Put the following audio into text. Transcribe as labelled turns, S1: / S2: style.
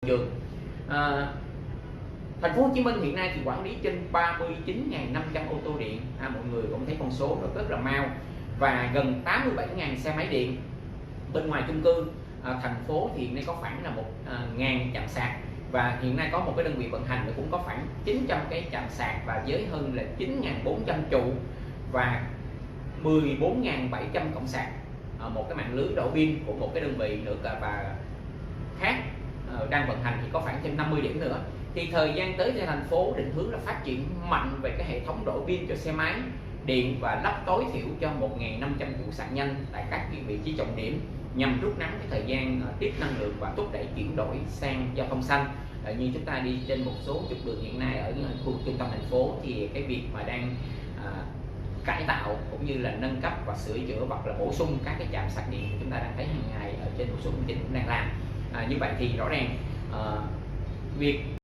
S1: trường. À, Thành phố Hồ Chí Minh hiện nay thì quản lý trên 39.500 ô tô điện, mọi người cũng thấy con số nó rất là mau, và gần 87.000 xe máy điện. Bên ngoài chung cư thành phố thì hiện nay có khoảng là 1.000 trạm sạc, và hiện nay có một cái đơn vị vận hành cũng có khoảng 900 cái trạm sạc, và với hơn là 9.400 trụ và 14.700 cổng sạc. Một cái mạng lưới đổ pin của một cái đơn vị nữa và khác đang vận hành thì có khoảng thêm 50 điểm nữa. Thì thời gian tới thì thành phố định hướng là phát triển mạnh về cái hệ thống đổ pin cho xe máy điện và lắp tối thiểu cho 1.500 trụ sạc nhanh tại các vị trí trọng điểm, nhằm rút ngắn cái thời gian tiếp năng lượng và thúc đẩy chuyển đổi sang giao thông xanh. Như chúng ta đi trên một số trục đường hiện nay ở khu trung tâm thành phố thì cái việc mà đang cải tạo cũng như là nâng cấp và sửa chữa hoặc là bổ sung các cái trạm sạc điện chúng ta đang thấy hàng ngày ở trên một số công trình cũng đang làm. Như vậy thì rõ ràng việc